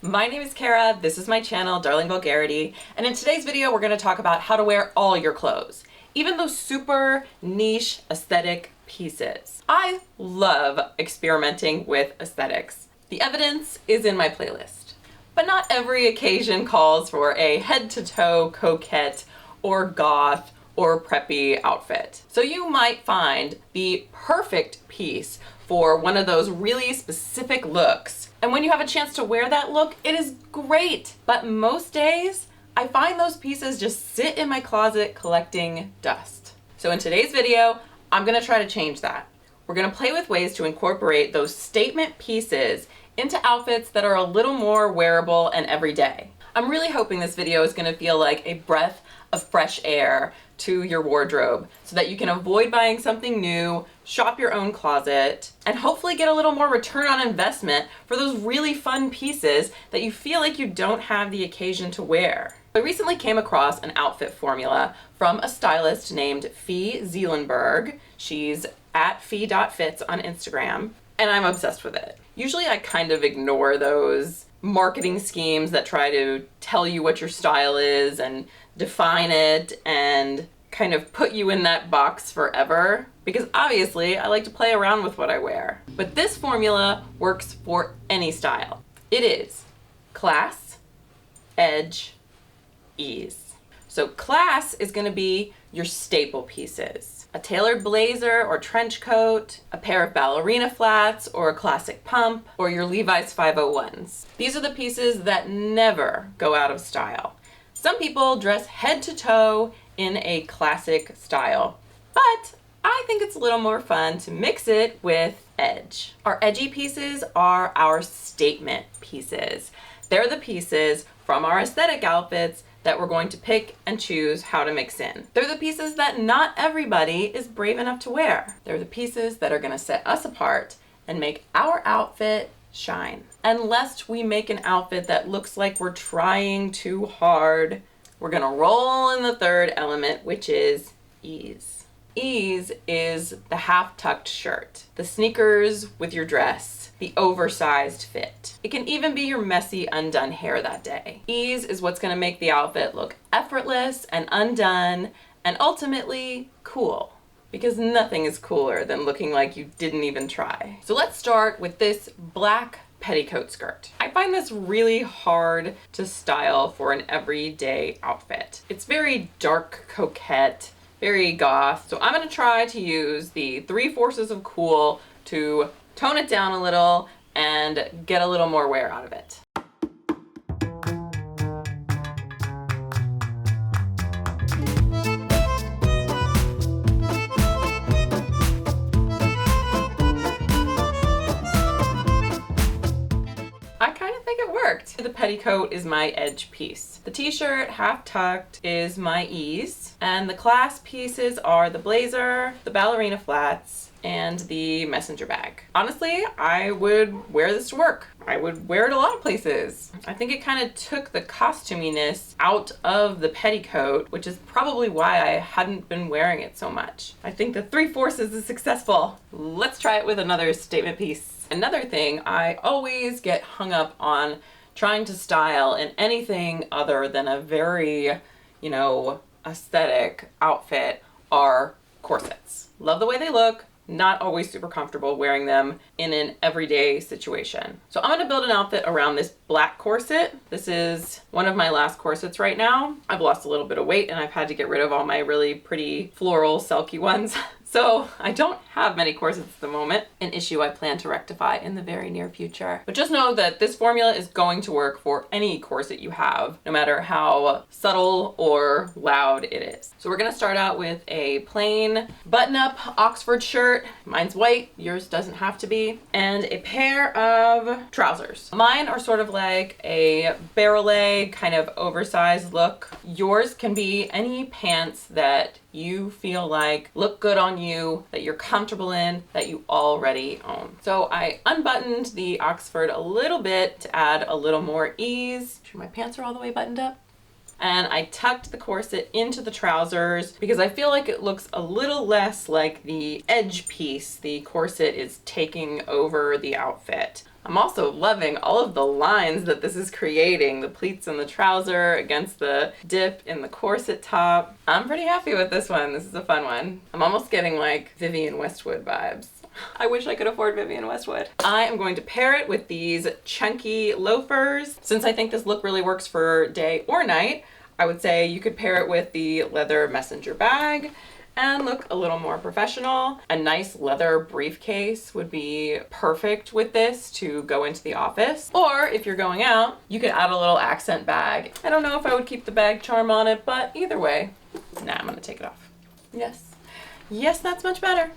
My name is Kara, this is my channel, Darling Vulgarity, and in today's video we're going to talk about how to wear all your clothes, even those super niche aesthetic pieces. I love experimenting with aesthetics. The evidence is in my playlist. But not every occasion calls for a head-to-toe coquette or goth or preppy outfit. So you might find the perfect piece for one of those really specific looks. And when you have a chance to wear that look, it is great. But most days, I find those pieces just sit in my closet collecting dust. So in today's video, I'm gonna try to change that. We're gonna play with ways to incorporate those statement pieces into outfits that are a little more wearable and everyday. I'm really hoping this video is gonna feel like a breath of fresh air to your wardrobe so that you can avoid buying something new, shop your own closet, and hopefully get a little more return on investment for those really fun pieces that you feel like you don't have the occasion to wear. I recently came across an outfit formula from a stylist named Fee Zeelenberg. She's at fee.fits on Instagram, and I'm obsessed with it. Usually I kind of ignore those marketing schemes that try to tell you what your style is and define it and kind of put you in that box forever, because obviously I like to play around with what I wear. But this formula works for any style. It is class, edge, ease. So class is going to be your staple pieces. A tailored blazer or trench coat, a pair of ballerina flats or a classic pump, or your Levi's 501s. These are the pieces that never go out of style. Some people dress head to toe in a classic style, but I think it's a little more fun to mix it with edge. Our edgy pieces are our statement pieces. They're the pieces from our aesthetic outfits that we're going to pick and choose how to mix in. They're the pieces that not everybody is brave enough to wear. They're the pieces that are going to set us apart and make our outfit shine. And lest we make an outfit that looks like we're trying too hard, we're going to roll in the third element, which is ease. Ease is the half-tucked shirt, the sneakers with your dress, the oversized fit. It can even be your messy, undone hair that day. Ease is what's going to make the outfit look effortless and undone and ultimately cool, because nothing is cooler than looking like you didn't even try. So let's start with this black petticoat skirt. I find this really hard to style for an everyday outfit. It's very dark coquette, very goth. So I'm going to try to use the 3 forces of cool to tone it down a little and get a little more wear out of it. I kind of think it worked. The petticoat is my edge piece. The t-shirt, half tucked, is my ease. And the class pieces are the blazer, the ballerina flats, and the messenger bag. Honestly, I would wear this to work. I would wear it a lot of places. I think it kind of took the costuminess out of the petticoat, which is probably why I hadn't been wearing it so much. I think the 3 forces is successful. Let's try it with another statement piece. Another thing, I always get hung up on trying to style in anything other than a very, aesthetic outfit are corsets. Love the way they look. Not always super comfortable wearing them in an everyday situation. So I'm gonna build an outfit around this black corset. This is one of my last corsets right now. I've lost a little bit of weight and I've had to get rid of all my really pretty floral silky ones. So I don't have many corsets at the moment, an issue I plan to rectify in the very near future. But just know that this formula is going to work for any corset you have, no matter how subtle or loud it is. So we're gonna start out with a plain button-up Oxford shirt. Mine's white, yours doesn't have to be. And a pair of trousers. Mine are sort of like a barrel leg, kind of oversized look. Yours can be any pants that you feel like look good on you, that you're comfortable in, that you already own. So I unbuttoned the Oxford a little bit to add a little more ease. Make sure my pants are all the way buttoned up. and I tucked the corset into the trousers because I feel like it looks a little less like the edge piece the corset is taking over the outfit. I'm also loving all of the lines that this is creating, the pleats in the trouser against the dip in the corset top. I'm pretty happy with this one. This is a fun one. I'm almost getting like Vivienne Westwood vibes. I wish I could afford Vivienne Westwood. I am going to pair it with these chunky loafers. Since I think this look really works for day or night, I would say you could pair it with the leather messenger bag and look a little more professional. A nice leather briefcase would be perfect with this to go into the office. Or if you're going out, you could add a little accent bag. I don't know if I would keep the bag charm on it, but either way, nah, I'm gonna take it off. Yes. Yes, that's much better.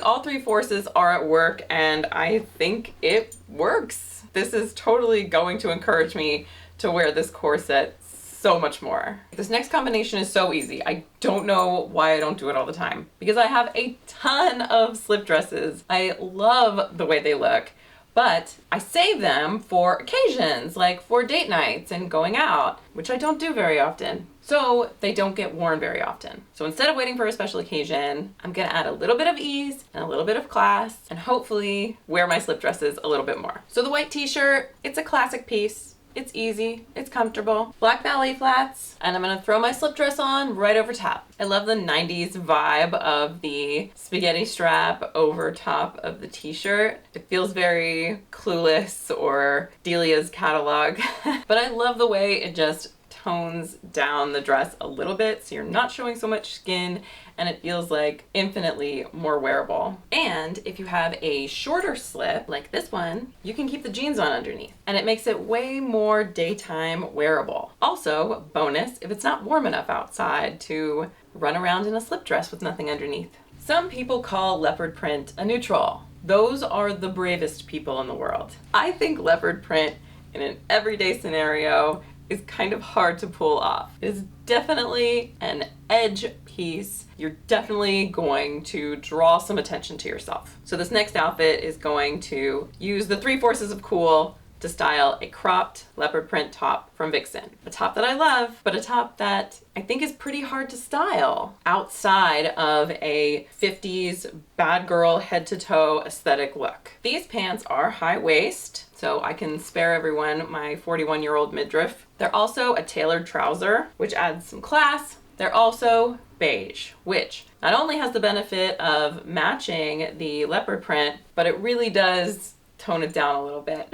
All three forces are at work and I think it works. This is totally going to encourage me to wear this corset so much more. This next combination is so easy. I don't know why I don't do it all the time because I have a ton of slip dresses. I love the way they look, but I save them for occasions like for date nights and going out, which I don't do very often. So they don't get worn very often. So instead of waiting for a special occasion, I'm gonna add a little bit of ease and a little bit of class and hopefully wear my slip dresses a little bit more. So the white t-shirt, it's a classic piece. It's easy, it's comfortable. Black ballet flats, and I'm gonna throw my slip dress on right over top. I love the 90s vibe of the spaghetti strap over top of the t-shirt. It feels very Clueless or Delia's catalog, but I love the way it just tones down the dress a little bit so you're not showing so much skin and it feels like infinitely more wearable. And if you have a shorter slip like this one, you can keep the jeans on underneath and it makes it way more daytime wearable. Also, bonus, if it's not warm enough outside to run around in a slip dress with nothing underneath. Some people call leopard print a neutral. Those are the bravest people in the world. I think leopard print in an everyday scenario is kind of hard to pull off. It is definitely an edge piece. You're definitely going to draw some attention to yourself. So this next outfit is going to use the three forces of cool to style a cropped leopard print top from Vixen. A top that I love, but a top that I think is pretty hard to style outside of a 50s bad girl head to toe aesthetic look. These pants are high waist, so I can spare everyone my 41-year-old midriff. They're also a tailored trouser, which adds some class. They're also beige, which not only has the benefit of matching the leopard print, but it really does tone it down a little bit.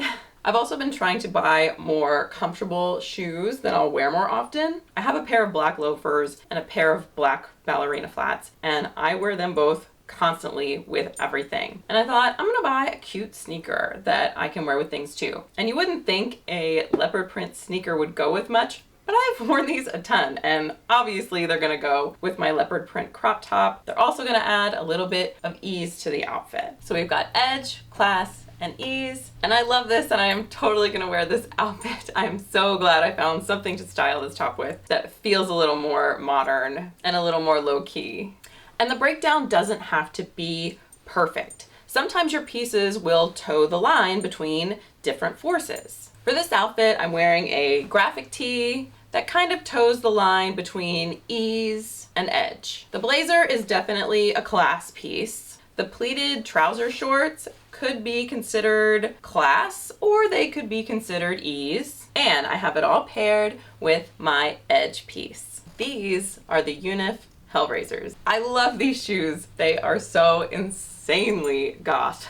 I've also been trying to buy more comfortable shoes that I'll wear more often. I have a pair of black loafers and a pair of black ballerina flats, and I wear them both constantly with everything. And I thought, I'm gonna buy a cute sneaker that I can wear with things too. And you wouldn't think a leopard print sneaker would go with much, but I've worn these a ton, and obviously they're gonna go with my leopard print crop top. They're also gonna add a little bit of ease to the outfit. So we've got edge, class, and ease, and I love this and I am totally gonna wear this outfit. I'm so glad I found something to style this top with that feels a little more modern and a little more low-key. And the breakdown doesn't have to be perfect. Sometimes your pieces will toe the line between different forces. For this outfit, I'm wearing a graphic tee that kind of toes the line between ease and edge. The blazer is definitely a class piece. The pleated trouser shorts could be considered class or they could be considered ease. And I have it all paired with my edge piece. These are the Unif Hellraisers. I love these shoes. They are so insanely goth.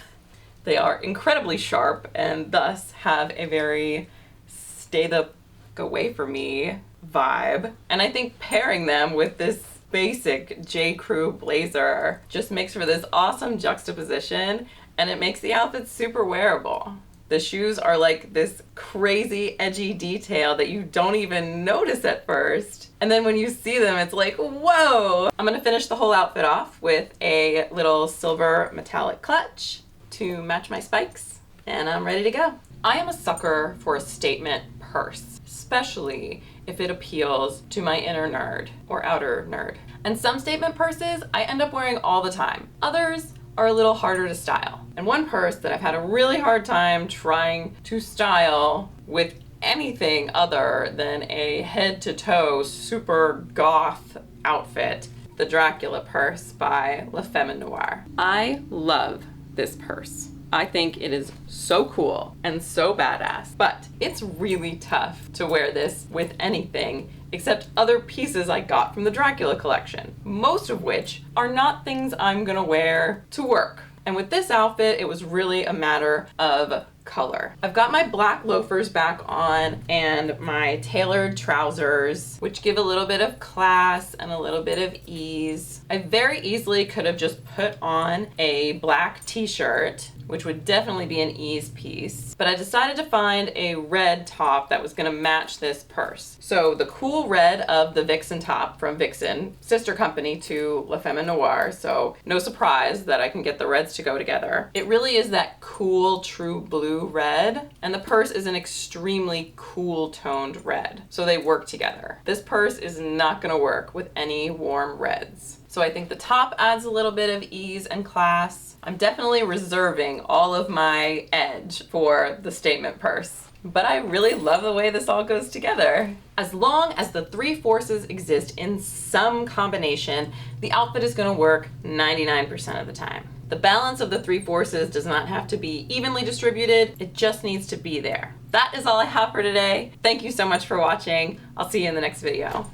They are incredibly sharp and thus have a very stay the fuck away from me vibe. And I think pairing them with this basic J. Crew blazer just makes for this awesome juxtaposition and it makes the outfit super wearable. The shoes are like this crazy edgy detail that you don't even notice at first. And then when you see them, it's like, whoa! I'm gonna finish the whole outfit off with a little silver metallic clutch to match my spikes, and I'm ready to go. I am a sucker for a statement purse, especially if it appeals to my inner nerd or outer nerd. And some statement purses I end up wearing all the time. Others are a little harder to style. And one purse that I've had a really hard time trying to style with anything other than a head to toe super goth outfit, the Dracula purse by La Femme Noire. I love this purse. I think it is so cool and so badass, but it's really tough to wear this with anything except other pieces I got from the Dracula collection, most of which are not things I'm gonna wear to work. And with this outfit, it was really a matter of color. I've got my black loafers back on and my tailored trousers, which give a little bit of class and a little bit of ease. I very easily could have just put on a black t-shirt, which would definitely be an ease piece, but I decided to find a red top that was gonna match this purse. So the cool red of the Vixen top from Vixen, sister company to La Femme Noire, so no surprise that I can get the reds to go together. It really is that cool, true blue red, and the purse is an extremely cool toned red, so they work together. This purse is not gonna work with any warm reds. So I think the top adds a little bit of ease and class. I'm definitely reserving all of my edge for the statement purse, but I really love the way this all goes together. As long as the three forces exist in some combination, the outfit is gonna work 99% of the time. The balance of the three forces does not have to be evenly distributed, it just needs to be there. That is all I have for today. Thank you so much for watching. I'll see you in the next video.